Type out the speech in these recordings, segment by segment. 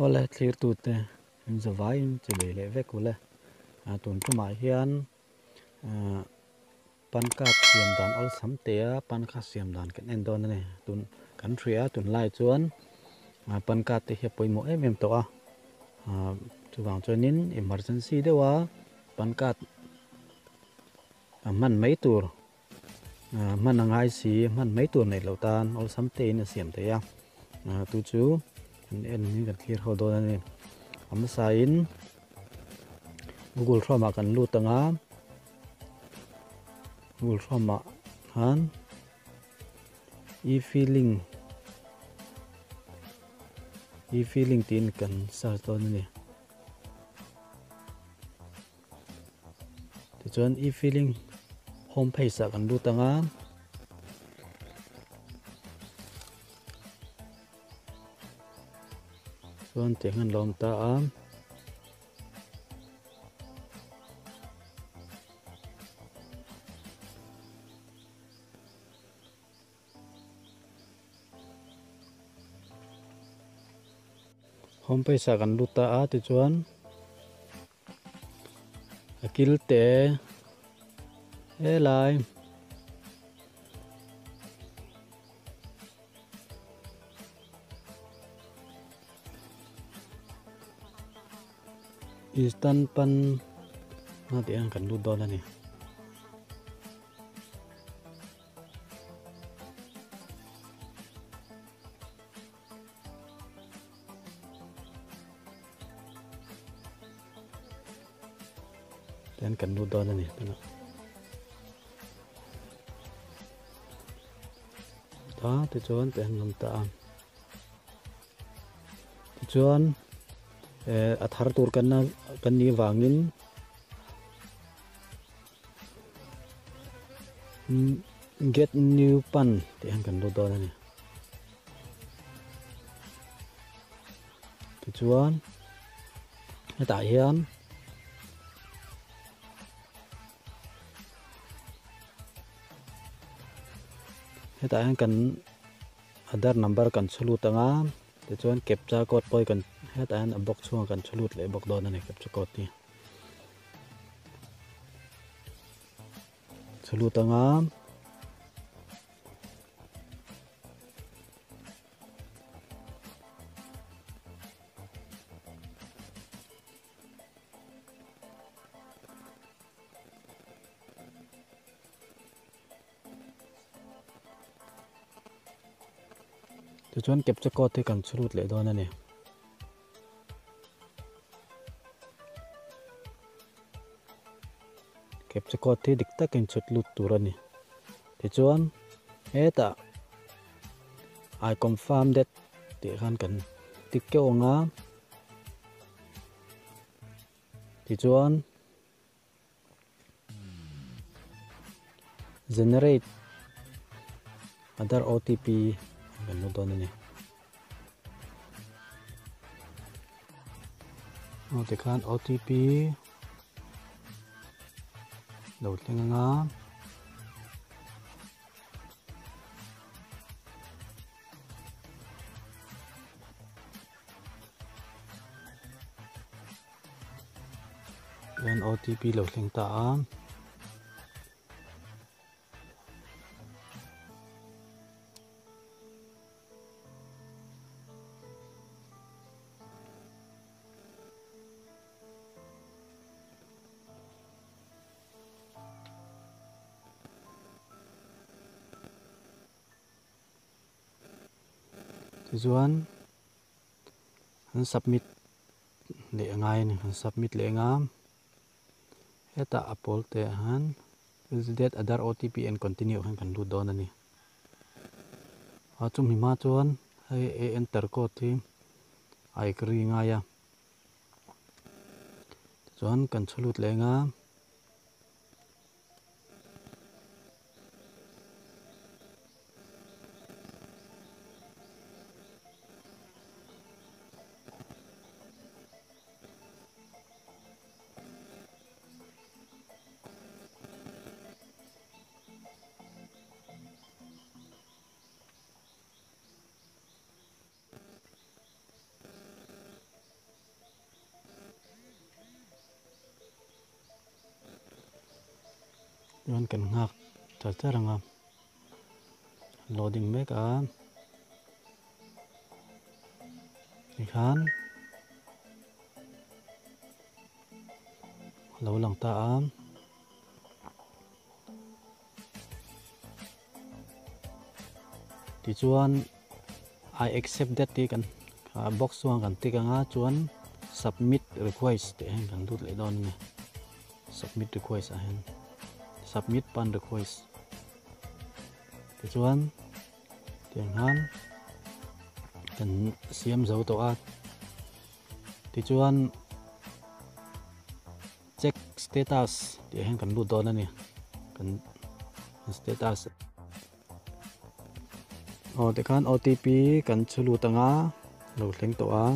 ole clear tu te zawai che be le ve kule tun tu mai hian pan kat siam dan awlsam te pan kha siam dan kan en don ne tun kan thria tunlai chuan pan kat te hi pawimawh em to a chuwang chuanin emergency dewa pan kat man mai tur man ngai si man mai tur nei lo tan awlsam te in siam te ya tu chu en ni kan clear ho don ne am sa in Google Chrome kan lu tanga Google Chrome han e-feeling tin kan search don ni ti chuan e-feeling homepage sa kan lu tanga chuan te ngan lawm ta a homepage sa kan lu ta a ti chuan akil te lai instant pan na ti ang kan lu don ani ten kan lu don ani tuna ta ti chuan ten lum ta ti chuan Aadhaar tur kan ni avangin get new pan ti ang kan lu don ani ti chuan heta hian kan Aadhaar number kan chulu tanga ti chuan captcha code poi kan hetan box chuang kan chulut le bok don ani captcha code ti chulu tanga ti chuan captcha code te kan chulut le don ani captcha code te dik takin chutlut tur ani ti chuan heta I confirm that ti khan kan tik ke onga ti chuan generate Aadhaar OTP kan lu don ani ti khan OTP đầu tiên nga lên OTP đầu tiên ta chuan han submit le ngai ni han submit le nga heta apol te han that Aadhaar OTP and continue han kan lu don ani chum hi ma chuan hai enter code thi ai kri nga ya chuan kan chulut le nga chuan kan ngak cha ranga loading mek a ni khan lo lang ta a ti chuan I accept that ti kan box chuan kan tik anga chuan submit request te hen kan lut le don ni submit request a hen submit pan request ti chuan tiang han kan siam zo to a ti chuan check status ti hen kan lut don ani kan status te khan OTP kan chulu tanga lo thleng to a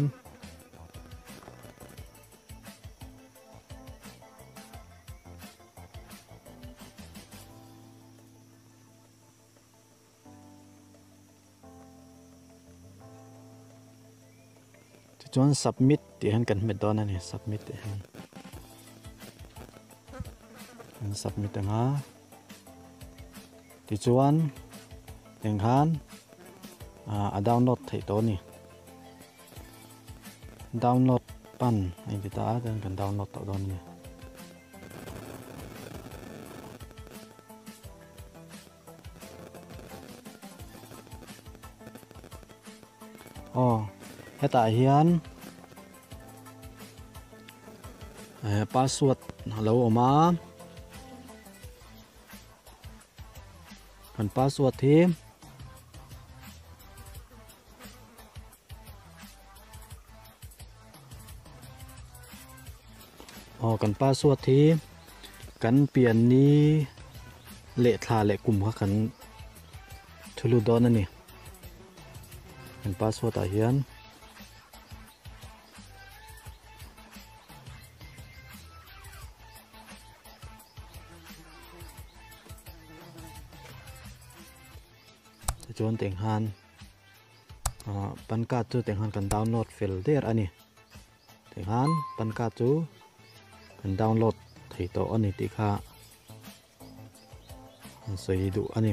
chuan submit ti han kan met don ani submit ti han kan submit anga ti chuan teng han download theih to ni download pan ai ti ta kan download to don ni heta hian password lo oma kan password hi kan password hi kan pian ni le thla le kum kha kan thulu don ani kan password a hian chuan teng han pan card chu teng han kan download file der ani teng han pan card chu kan download thei to ani ti kha sei du ani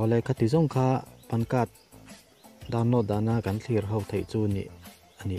ole khati jong kha pan card download dana kan clear ho thei chu ni ani